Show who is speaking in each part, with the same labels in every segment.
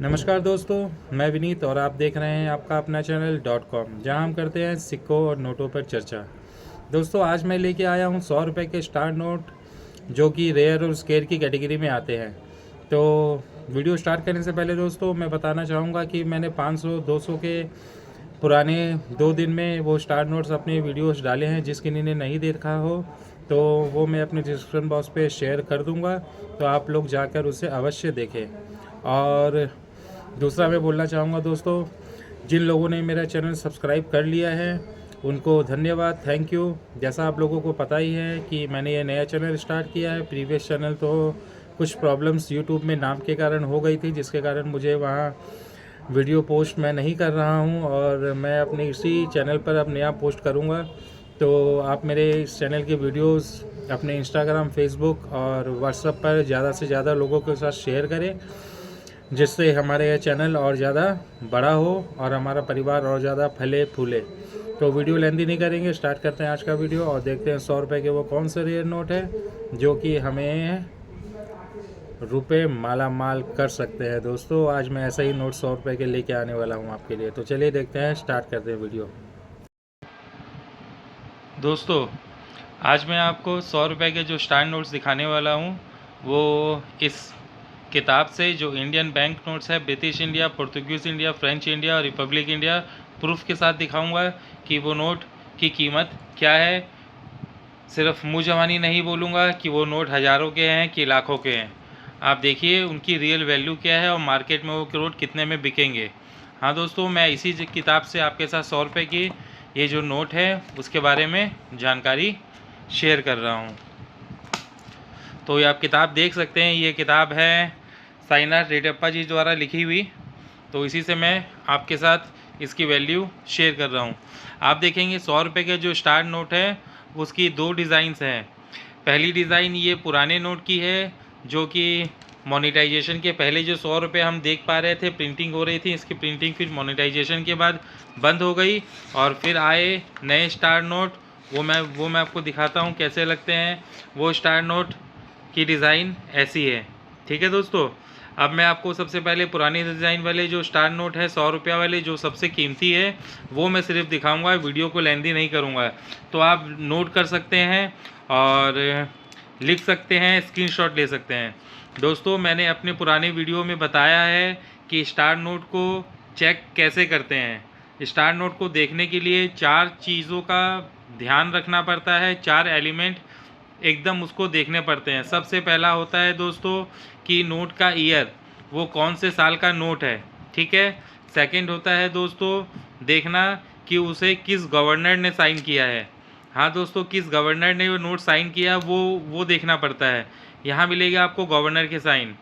Speaker 1: नमस्कार दोस्तों, मैं विनीत और आप देख रहे हैं आपका अपना चैनल .com, जहां हम करते हैं सिक्कों और नोटों पर चर्चा। दोस्तों, आज मैं लेके आया हूं 100 रुपये के स्टार नोट जो कि रेयर और स्केयर की कैटेगरी में आते हैं। तो वीडियो स्टार्ट करने से पहले दोस्तों मैं बताना चाहूँगा कि मैंने 500-200 के पुराने 2 दिन में वो स्टार नोट्स अपने वीडियोस डाले हैं। जिसकी ने नहीं देखा हो तो वो मैं अपने डिस्क्रिप्शन बॉक्स पे शेयर कर दूँगा, तो आप लोग जाकर उसे अवश्य देखें। और दूसरा मैं बोलना चाहूँगा दोस्तों, जिन लोगों ने मेरा चैनल सब्सक्राइब कर लिया है उनको धन्यवाद, थैंक यू। जैसा आप लोगों को पता ही है कि मैंने ये नया चैनल स्टार्ट किया है। प्रीवियस चैनल तो कुछ प्रॉब्लम्स यूट्यूब में नाम के कारण हो गई थी, जिसके कारण मुझे वहाँ वीडियो पोस्ट मैं नहीं कर रहा हूँ और मैं अपने इसी चैनल पर अब नया पोस्ट करूँगा। तो आप मेरे इस चैनल की वीडियोस अपने इंस्टाग्राम, फेसबुक और व्हाट्सएप पर ज़्यादा से ज़्यादा लोगों के साथ शेयर करें, जिससे हमारे यह चैनल और ज़्यादा बड़ा हो और हमारा परिवार और ज़्यादा फले फूले। तो वीडियो लेंथी नहीं करेंगे, स्टार्ट करते हैं आज का वीडियो और देखते हैं 100 रुपये के वो कौन से रेयर नोट है जो कि हमें रुपए माला माल कर सकते हैं। दोस्तों, आज मैं ऐसा ही नोट 100 रुपये के लेके आने वाला हूँ आपके लिए। तो चलिए देखते हैं, स्टार्ट करते हैं वीडियो। दोस्तों, आज मैं आपको 100 रुपये के जो स्टार नोट्स दिखाने वाला हूँ वो इस किताब से, जो इंडियन बैंक नोट्स है, British India, Portuguese India, French India और रिपब्लिक इंडिया, प्रूफ के साथ दिखाऊंगा कि वो नोट की कीमत क्या है। सिर्फ मुँह जवानी नहीं बोलूँगा कि वो नोट हज़ारों के हैं कि लाखों के हैं। आप देखिए उनकी रियल वैल्यू क्या है और मार्केट में वो नोट कितने में बिकेंगे। हाँ दोस्तों, मैं इसी किताब से आपके साथ 100 रुपये की ये जो नोट है उसके बारे में जानकारी शेयर कर रहा हूँ। तो ये आप किताब देख सकते हैं, ये किताब है साईनाथ रेड्डप्पा जी द्वारा लिखी हुई। तो इसी से मैं आपके साथ इसकी वैल्यू शेयर कर रहा हूँ। आप देखेंगे 100 रुपये के जो स्टार नोट है उसकी 2 डिज़ाइंस हैं। पहली डिज़ाइन ये पुराने नोट की है, जो कि मोनेटाइजेशन के पहले जो 100 रुपये हम देख पा रहे थे, प्रिंटिंग हो रही थी, इसकी प्रिंटिंग फिर मोनेटाइजेशन के बाद बंद हो गई और फिर आए नए स्टार नोट। वो मैं आपको दिखाता हूँ कैसे लगते हैं। वो स्टार नोट की डिज़ाइन ऐसी है, ठीक है दोस्तों। अब मैं आपको सबसे पहले पुरानी डिज़ाइन वाले जो स्टार नोट है 100 रुपया वाले, जो सबसे कीमती है, वो मैं सिर्फ दिखाऊंगा, वीडियो को लेंथी नहीं करूंगा। तो आप नोट कर सकते हैं और लिख सकते हैं, स्क्रीनशॉट ले सकते हैं। दोस्तों, मैंने अपने पुराने वीडियो में बताया है कि स्टार नोट को चेक कैसे करते हैं। स्टार नोट को देखने के लिए 4 चीज़ों का ध्यान रखना पड़ता है, 4 एलिमेंट एकदम उसको देखने पड़ते हैं। सबसे पहला होता है दोस्तों कि नोट का ईयर, वो कौन से साल का नोट है, ठीक है। सेकंड होता है दोस्तों देखना कि उसे किस गवर्नर ने साइन किया है। हाँ दोस्तों, किस गवर्नर ने वो नोट साइन किया वो देखना पड़ता है। यहाँ मिलेगा आपको गवर्नर के साइन।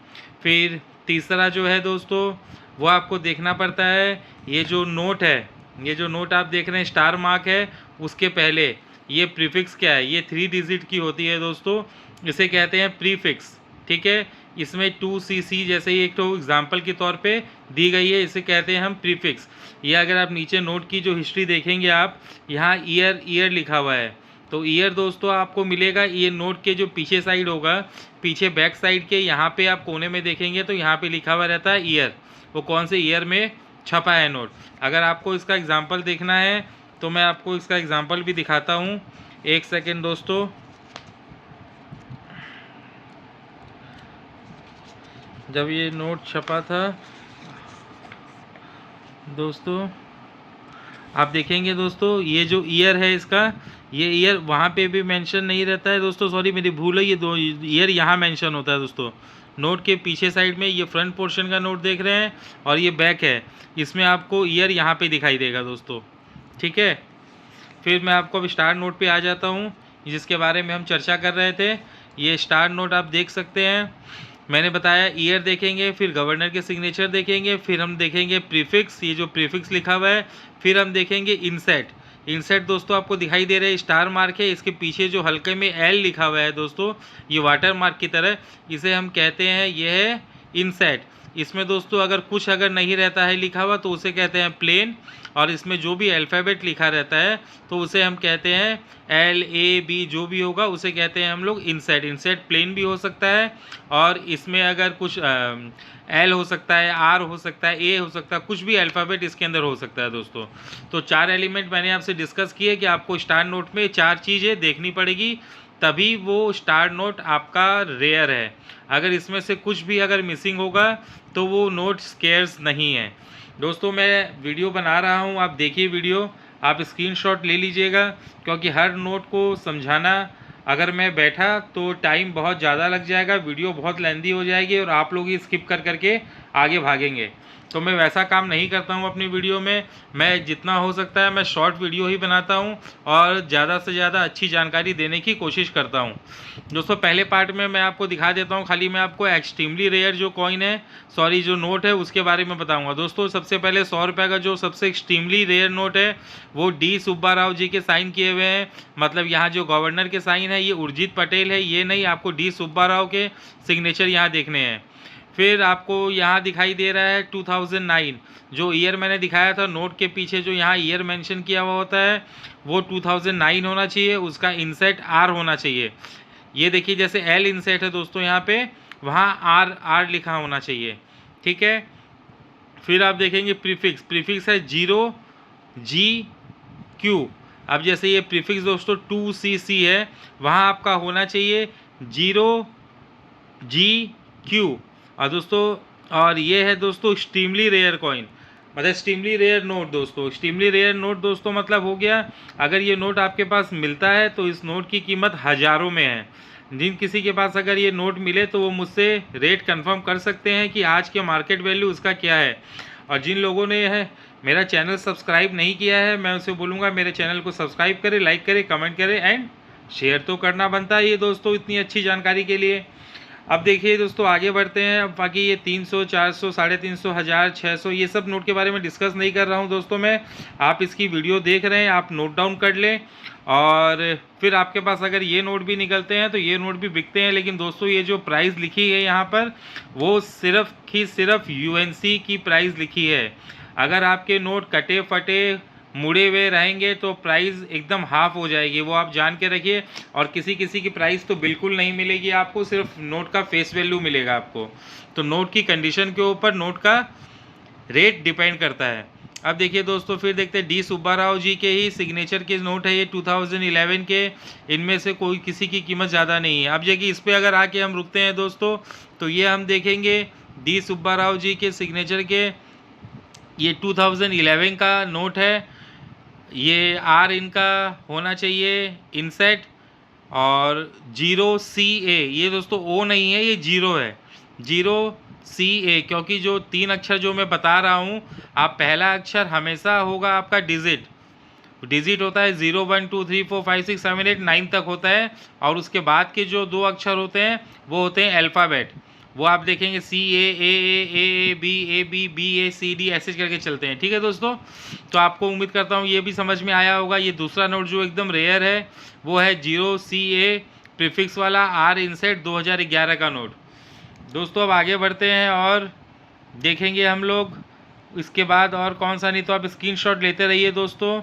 Speaker 1: फिर तीसरा जो है दोस्तों, वो आपको देखना पड़ता है ये जो नोट है, ये जो नोट आप देख रहे हैं स्टार मार्क है, उसके पहले ये प्रीफिक्स क्या है। ये 3 डिजिट की होती है दोस्तों, इसे कहते हैं प्रीफिक्स, ठीक है। इसमें 2cc जैसे ही एक तो एग्जाम्पल के तौर पे दी गई है, इसे कहते हैं हम प्रीफिक्स। ये अगर आप नीचे नोट की जो हिस्ट्री देखेंगे आप, यहाँ ईयर लिखा हुआ है। तो ईयर दोस्तों आपको मिलेगा, ये नोट के जो पीछे साइड होगा, पीछे बैक साइड के यहाँ पे आप कोने में देखेंगे तो यहाँ पे लिखा हुआ रहता है ईयर, वो कौन से ईयर में छपा है नोट। अगर आपको इसका एग्जाम्पल देखना है तो मैं आपको इसका एग्जाम्पल भी दिखाता हूँ। एक सेकेंड दोस्तों। जब ये नोट छपा था दोस्तों, आप देखेंगे दोस्तों, ये जो ईयर है इसका, ये ईयर वहाँ पे भी मेंशन नहीं रहता है दोस्तों, सॉरी मेरी भूल है, ये 2 ईयर यहाँ मेंशन होता है दोस्तों। नोट के पीछे साइड में ये फ्रंट पोर्शन का नोट देख रहे हैं और ये बैक है, इसमें आपको ईयर यहाँ पे दिखाई देगा दोस्तों, ठीक है। फिर मैं आपको अब स्टार नोट पे आ जाता हूँ, जिसके बारे में हम चर्चा कर रहे थे। ये स्टार नोट आप देख सकते हैं, मैंने बताया ईयर देखेंगे, फिर गवर्नर के सिग्नेचर देखेंगे, फिर हम देखेंगे प्रीफिक्स, ये जो प्रीफिक्स लिखा हुआ है, फिर हम देखेंगे इनसेट। इनसेट दोस्तों आपको दिखाई दे रहा है स्टार मार्क है, इसके पीछे जो हल्के में एल लिखा हुआ है दोस्तों, ये वाटर मार्क की तरह, इसे हम कहते हैं ये है इनसेट। इसमें दोस्तों अगर नहीं रहता है लिखा हुआ तो उसे कहते हैं प्लेन, और इसमें जो भी अल्फ़ाबेट लिखा रहता है तो उसे हम कहते हैं LAB, जो भी होगा उसे कहते हैं हम लोग इनसेट। इनसेट प्लेन भी हो सकता है, और इसमें अगर कुछ L हो सकता है, R हो सकता है, A हो सकता है, कुछ भी अल्फ़ाबेट इसके अंदर हो सकता है दोस्तों। तो 4 एलिमेंट मैंने आपसे डिस्कस किए कि आपको स्टार नोट में 4 चीज़ें देखनी पड़ेगी, तभी वो स्टार नोट आपका रेयर है। अगर इसमें से कुछ भी अगर मिसिंग होगा तो वो नोट स्केयर्स नहीं है दोस्तों। मैं वीडियो बना रहा हूँ, आप देखिए वीडियो, आप स्क्रीनशॉट ले लीजिएगा, क्योंकि हर नोट को समझाना अगर मैं बैठा तो टाइम बहुत ज़्यादा लग जाएगा, वीडियो बहुत लेंदी हो जाएगी और आप लोग ही स्किप कर करके आगे भागेंगे। तो मैं वैसा काम नहीं करता हूँ अपनी वीडियो में। मैं जितना हो सकता है मैं शॉर्ट वीडियो ही बनाता हूँ और ज़्यादा से ज़्यादा अच्छी जानकारी देने की कोशिश करता हूँ दोस्तों। पहले पार्ट में मैं आपको दिखा देता हूँ, खाली मैं आपको एक्सट्रीमली रेयर जो कॉइन है, सॉरी जो नोट है, उसके बारे में बताऊँगा दोस्तों। सबसे पहले 100 रुपये का जो सबसे एक्सट्रीमली रेयर नोट है वो डी सुब्बा राव जी के साइन किए हुए हैं। मतलब यहाँ जो गवर्नर के साइन है ये उर्जित पटेल है, ये नहीं, आपको डी सुब्बा राव के सिग्नेचर यहाँ देखने हैं। फिर आपको यहाँ दिखाई दे रहा है 2009, जो ईयर मैंने दिखाया था नोट के पीछे जो यहाँ ईयर मेंशन किया हुआ होता है वो 2009 होना चाहिए, उसका इंसेट R होना चाहिए। ये देखिए जैसे L इंसेट है दोस्तों यहाँ पे, वहाँ R लिखा होना चाहिए, ठीक है। फिर आप देखेंगे प्रीफिक्स है 0GQ। अब जैसे ये प्रीफिक्स दोस्तों 2CC है, वहाँ आपका होना चाहिए 0GQ। और दोस्तों और ये है दोस्तों एक्सट्रीमली रेयर कॉइन, मतलब एक्सट्रीमली रेयर नोट दोस्तों। एक्सट्रीमली रेयर नोट दोस्तों मतलब हो गया, अगर ये नोट आपके पास मिलता है तो इस नोट की कीमत हज़ारों में है। जिन किसी के पास अगर ये नोट मिले तो वो मुझसे रेट कंफर्म कर सकते हैं कि आज के मार्केट वैल्यू उसका क्या है। और जिन लोगों ने मेरा चैनल सब्सक्राइब नहीं किया है, मैं उसे बोलूँगा मेरे चैनल को सब्सक्राइब करें, लाइक करें, कमेंट करें एंड शेयर तो करना बनता है ये दोस्तों, इतनी अच्छी जानकारी के लिए। अब देखिए दोस्तों आगे बढ़ते हैं। अब बाकी ये 300, 400, 350, 1000, 600 ये सब नोट के बारे में डिस्कस नहीं कर रहा हूँ दोस्तों मैं। आप इसकी वीडियो देख रहे हैं, आप नोट डाउन कर लें। और फिर आपके पास अगर ये नोट भी निकलते हैं तो ये नोट भी बिकते हैं, लेकिन दोस्तों ये जो प्राइस लिखी है यहाँ पर वो सिर्फ UNC की प्राइस लिखी है। अगर आपके नोट कटे फटे मुड़े हुए रहेंगे तो प्राइस एकदम हाफ हो जाएगी, वो आप जान के रखिए। और किसी किसी की प्राइस तो बिल्कुल नहीं मिलेगी आपको, सिर्फ नोट का फेस वैल्यू मिलेगा आपको। तो नोट की कंडीशन के ऊपर नोट का रेट डिपेंड करता है। अब देखिए दोस्तों फिर देखते हैं डी सुब्बा राव जी के ही सिग्नेचर के नोट है ये 2011 के। इनमें से कोई किसी की कीमत ज़्यादा नहीं है। अब देखिए इस पर अगर आके हम रुकते हैं दोस्तों तो ये हम देखेंगे डी सुब्बा राव जी के सिग्नेचर के, ये 2011 का नोट है। ये R इनका होना चाहिए इनसेट, और 0CA, ये दोस्तों O नहीं है, ये 0 है, 0CA। क्योंकि जो 3 अक्षर जो मैं बता रहा हूँ, आप पहला अक्षर हमेशा होगा आपका डिजिट होता है 0 1 2 3 4 5 6 7 8 9 तक होता है, और उसके बाद के जो 2 अक्षर होते हैं वो होते हैं अल्फ़ाबेट। वो आप देखेंगे CAAAABABBACD ऐसे करके चलते हैं, ठीक है दोस्तों। तो आपको उम्मीद करता हूँ ये भी समझ में आया होगा। ये दूसरा नोट जो एकदम रेयर है वो है 0CA प्रीफिक्स वाला R इंसेट 2011 का नोट दोस्तों। अब आगे बढ़ते हैं और देखेंगे हम लोग इसके बाद और कौन सा, नहीं तो आप स्क्रीनशॉट लेते रहिए दोस्तों,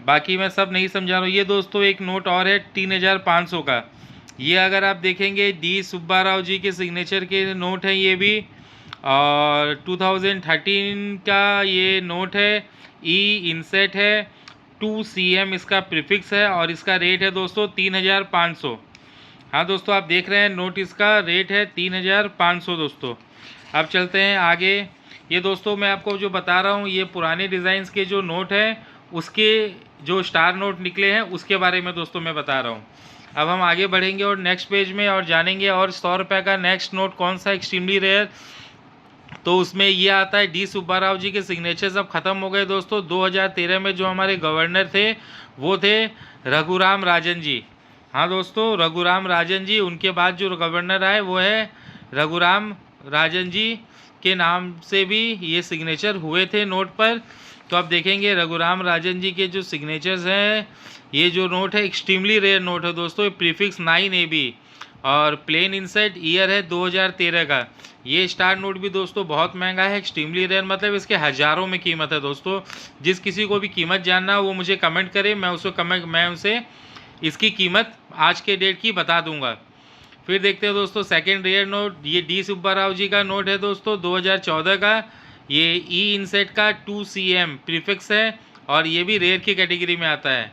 Speaker 1: बाकी मैं सब नहीं समझा रहा हूँ। ये दोस्तों एक नोट और है 3500 का। ये अगर आप देखेंगे डी सुब्बा राव जी के सिग्नेचर के नोट हैं ये भी, और 2013 का ये नोट है। E इंसेट है, 2CM इसका प्रीफिक्स है, और इसका रेट है दोस्तों 3500। हाँ दोस्तों आप देख रहे हैं नोट, इसका रेट है 3500 दोस्तों। अब चलते हैं आगे। ये दोस्तों मैं आपको जो बता रहा हूँ ये पुराने डिज़ाइंस के जो नोट हैं उसके जो स्टार नोट निकले हैं उसके बारे में दोस्तों मैं बता रहा हूँ। अब हम आगे बढ़ेंगे और नेक्स्ट पेज में और जानेंगे और 100 रुपये का नेक्स्ट नोट कौन सा एक्सट्रीमली रेयर, तो उसमें ये आता है डी सुब्बा राव जी के सिग्नेचर्स अब ख़त्म हो गए दोस्तों। 2013 में जो हमारे गवर्नर थे वो थे रघुराम राजन जी। हाँ दोस्तों रघुराम राजन जी, उनके बाद जो गवर्नर आए वो है रघुराम राजन जी के नाम से भी ये सिग्नेचर हुए थे नोट पर। तो आप देखेंगे रघुराम राजन जी के जो सिग्नेचर्स हैं, ये जो नोट है एक्सट्रीमली रेयर नोट है दोस्तों। प्रीफिक्स 9AB और प्लेन इंसेट, ईयर है 2013 का। ये स्टार नोट भी दोस्तों बहुत महंगा है, एक्सट्रीमली रेयर, मतलब इसके हज़ारों में कीमत है दोस्तों। जिस किसी को भी कीमत जानना हो वो मुझे कमेंट करे, मैं उसे इसकी कीमत आज के डेट की बता दूंगा। फिर देखते हैं दोस्तों सेकंड रेयर नोट, ये डी सुब्बा राव जी का नोट है दोस्तों 2014 का। ये ई इंसेट का 2CM प्रीफिक्स है और ये भी रेयर की कैटेगरी में आता है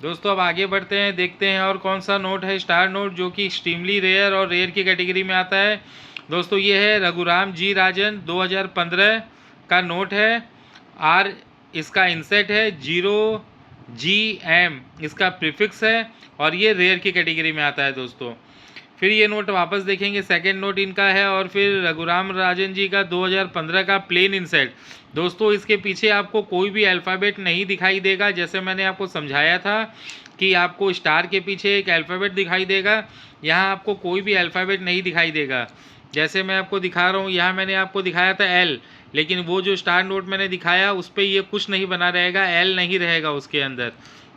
Speaker 1: दोस्तों। अब आगे बढ़ते हैं, देखते हैं और कौन सा नोट है स्टार नोट जो कि एक्सट्रीमली रेयर और रेयर की कैटेगरी में आता है दोस्तों। ये है रघुराम जी राजन 2015 का नोट है। आर इसका इंसेट है, 0GM इसका प्रीफिक्स है और ये रेयर की कैटेगरी में आता है दोस्तों। फिर ये नोट वापस देखेंगे, सेकंड नोट इनका है और फिर रघुराम राजन जी का 2015 का प्लेन इंसेट दोस्तों। इसके पीछे आपको कोई भी अल्फ़ाबेट नहीं दिखाई देगा, जैसे मैंने आपको समझाया था कि आपको स्टार के पीछे एक अल्फ़ाबेट दिखाई देगा, यहाँ आपको कोई भी अल्फ़ाबेट नहीं दिखाई देगा। जैसे मैं आपको दिखा रहा हूँ, यहाँ मैंने आपको दिखाया था L, लेकिन वो जो स्टार नोट मैंने दिखाया उस पर ये कुछ नहीं बना रहेगा, L नहीं रहेगा उसके अंदर।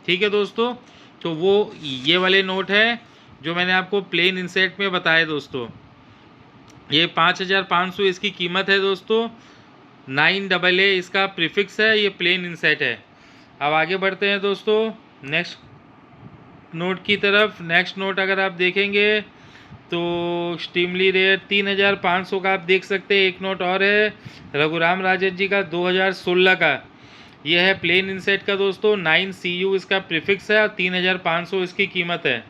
Speaker 1: ठीक है दोस्तों, तो वो ये वाले नोट है जो मैंने आपको प्लेन इंसेट में बताया दोस्तों। ये 5500 इसकी कीमत है दोस्तों। 9AA इसका प्रीफिक्स है, ये प्लेन इंसेट है। अब आगे बढ़ते हैं दोस्तों नेक्स्ट नोट की तरफ। नेक्स्ट नोट अगर आप देखेंगे तो एक्सट्रीमली रेयर 3500 का आप देख सकते हैं। एक नोट और है रघुराम राजन जी का 2016 का, यह है प्लेन इंसेट का दोस्तों। 9CU इसका प्रीफिक्स है और 3500 इसकी कीमत है।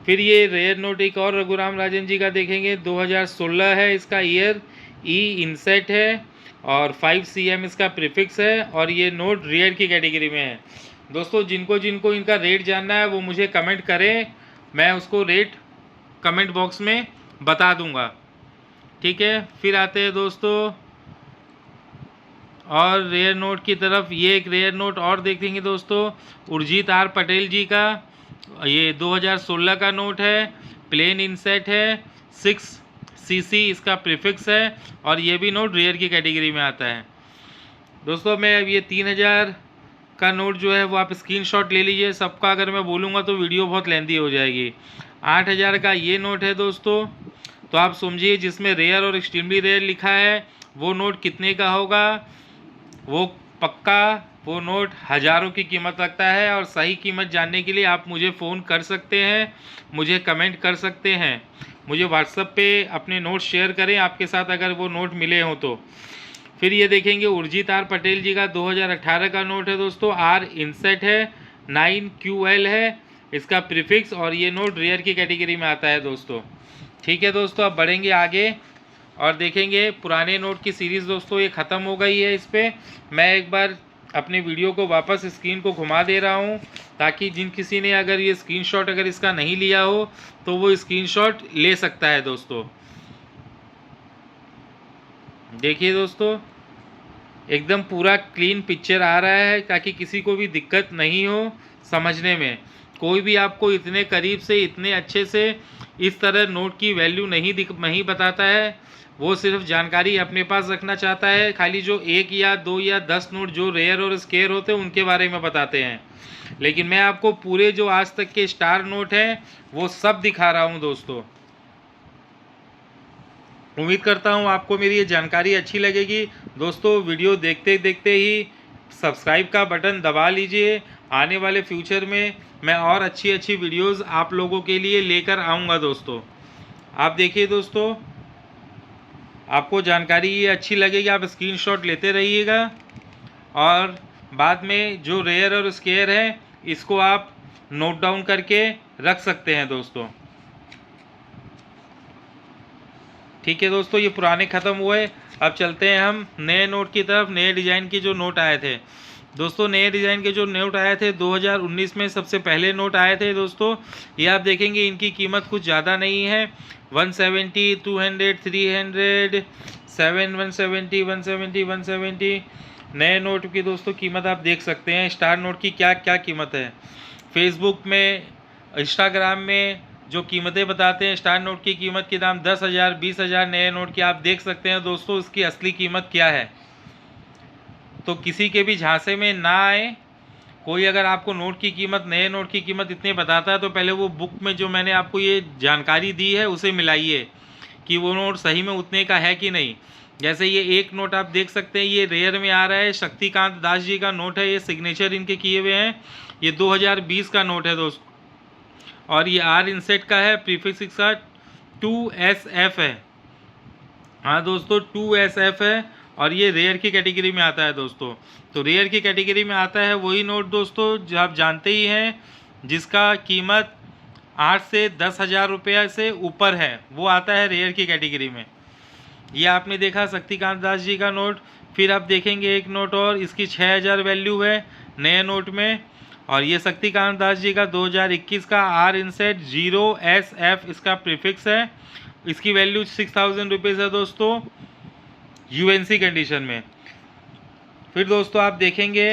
Speaker 1: फिर ये रेयर नोट एक और रघुराम राजन जी का देखेंगे, 2016 है इसका ईयर, ई इंसेट है और 5CM इसका प्रीफिक्स है और ये नोट रेयर की कैटेगरी में है दोस्तों। जिनको जिनको इनका रेट जानना है वो मुझे कमेंट करें, मैं उसको रेट कमेंट बॉक्स में बता दूंगा। ठीक है, फिर आते हैं दोस्तों और रेयर नोट की तरफ। ये एक रेयर नोट और देखेंगे दोस्तों, उर्जित आर पटेल जी का, ये 2016 का नोट है, प्लेन इंसेट है, 6CC इसका प्रीफिक्स है और ये भी नोट रेयर की कैटेगरी में आता है दोस्तों। मैं अब ये 3000 का नोट जो है वो आप स्क्रीनशॉट ले लीजिए, सबका अगर मैं बोलूँगा तो वीडियो बहुत लेंथी हो जाएगी। 8000 का ये नोट है दोस्तों, तो आप समझिए जिसमें रेयर और एक्सट्रीमली रेयर लिखा है वो नोट कितने का होगा। वो पक्का वो नोट हज़ारों की कीमत रखता है और सही कीमत जानने के लिए आप मुझे फ़ोन कर सकते हैं, मुझे कमेंट कर सकते हैं, मुझे व्हाट्सएप पे अपने नोट शेयर करें आपके साथ अगर वो नोट मिले हों तो। फिर ये देखेंगे उर्जित आर पटेल जी का 2018 का नोट है दोस्तों। आर इंसेट है, 9QL है इसका प्रीफिक्स और ये नोट रेयर की कैटेगरी में आता है दोस्तों। ठीक है दोस्तों, अब बढ़ेंगे आगे और देखेंगे पुराने नोट की सीरीज़ दोस्तों। ये ख़त्म हो गई है, इस पर मैं एक बार अपने वीडियो को वापस स्क्रीन को घुमा दे रहा हूँ ताकि जिन किसी ने अगर ये स्क्रीनशॉट अगर इसका नहीं लिया हो तो वो स्क्रीनशॉट ले सकता है दोस्तों। देखिए दोस्तों, एकदम पूरा क्लीन पिक्चर आ रहा है ताकि किसी को भी दिक्कत नहीं हो समझने में। कोई भी आपको इतने करीब से इतने अच्छे से इस तरह नोट की वैल्यू नहीं बताता है, वो सिर्फ जानकारी अपने पास रखना चाहता है। खाली जो 1 या 2 या 10 नोट जो रेयर और स्केयर होते हैं उनके बारे में बताते हैं, लेकिन मैं आपको पूरे जो आज तक के स्टार नोट हैं वो सब दिखा रहा हूं दोस्तों। उम्मीद करता हूं आपको मेरी ये जानकारी अच्छी लगेगी दोस्तों। वीडियो देखते देखते ही सब्सक्राइब का बटन दबा लीजिए, आने वाले फ्यूचर में मैं और अच्छी वीडियोस आप लोगों के लिए लेकर आऊँगा दोस्तों। आप देखिए दोस्तों, आपको जानकारी ये अच्छी लगेगी, आप स्क्रीनशॉट लेते रहिएगा और बाद में जो रेयर और स्केयर है इसको आप नोट डाउन करके रख सकते हैं दोस्तों। ठीक है दोस्तों, ये पुराने ख़त्म हुए, अब चलते हैं हम नए नोट की तरफ। नए डिज़ाइन के जो नोट आए थे दोस्तों, नए डिज़ाइन के जो नोट आए थे 2019 में सबसे पहले नोट आए थे दोस्तों। ये आप देखेंगे इनकी कीमत कुछ ज़्यादा नहीं है, 170, 200, 300, 7, 170, 170, 170। नए नोट की दोस्तों कीमत आप देख सकते हैं, स्टार नोट की क्या क्या कीमत है। फेसबुक में, इंस्टाग्राम में जो कीमतें बताते हैं स्टार नोट की कीमत के दाम 10,000, 20,000 नए नोट की, आप देख सकते हैं दोस्तों इसकी असली कीमत क्या है। तो किसी के भी झांसे में ना आए, कोई अगर आपको नोट की कीमत, नए नोट की कीमत इतने बताता है तो पहले वो बुक में जो मैंने आपको ये जानकारी दी है उसे मिलाइए कि वो नोट सही में उतने का है कि नहीं। जैसे ये एक नोट आप देख सकते हैं, ये रेयर में आ रहा है, शक्तिकांत दास जी का नोट है, ये सिग्नेचर इनके किए हुए हैं। ये 2020 का नोट है दोस्त, और ये आर इनसेट का है, प्रीफिक्स इसका 2SF है। हाँ दोस्तों 2SF है, और ये रेयर की कैटेगरी में आता है दोस्तों। तो रेयर की कैटेगरी में आता है वही नोट दोस्तों जो आप जानते ही हैं, जिसका कीमत 8 से 10,000 रुपये से ऊपर है, वो आता है रेयर की कैटेगरी में। ये आपने देखा शक्तिकांत दास जी का नोट। फिर आप देखेंगे एक नोट और, इसकी 6,000 वैल्यू है नए नोट में, और ये शक्तिकांत दास जी का 2021 का आर इनसेट 0SF इसका प्रीफिक्स है। इसकी वैल्यू 6,000 रुपीज़ है दोस्तों, यूएनसी कंडीशन में। फिर दोस्तों आप देखेंगे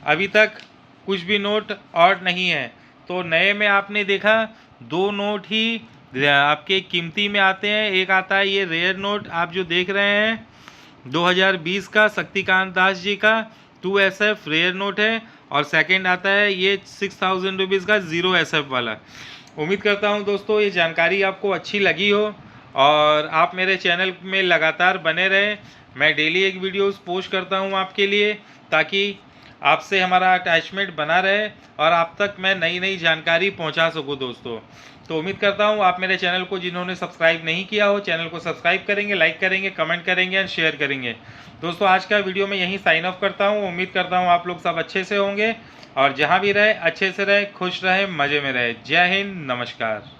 Speaker 1: अभी तक कुछ भी नोट और नहीं है। तो नए में आपने देखा 2 नोट ही आपके कीमती में आते हैं। एक आता है ये रेयर नोट आप जो देख रहे हैं 2020 का शक्तिकांत दास जी का 2SF रेयर नोट है, और सेकंड आता है ये 6,000 रुपीज़ का 0SF वाला। उम्मीद करता हूँ दोस्तों ये जानकारी आपको अच्छी लगी हो, और आप मेरे चैनल में लगातार बने रहें। मैं डेली एक वीडियोस पोस्ट करता हूँ आपके लिए, ताकि आपसे हमारा अटैचमेंट बना रहे और आप तक मैं नई नई जानकारी पहुँचा सकूँ दोस्तों। तो उम्मीद करता हूँ आप मेरे चैनल को, जिन्होंने सब्सक्राइब नहीं किया हो, चैनल को सब्सक्राइब करेंगे, लाइक करेंगे, कमेंट करेंगे एंड शेयर करेंगे। दोस्तों आज का वीडियो मैं यहीं साइन ऑफ करता हूँ। उम्मीद करता हूँ आप लोग सब अच्छे से होंगे, और जहाँ भी रहे अच्छे से रहे, खुश रहे, मज़े में रहे। जय हिंद, नमस्कार।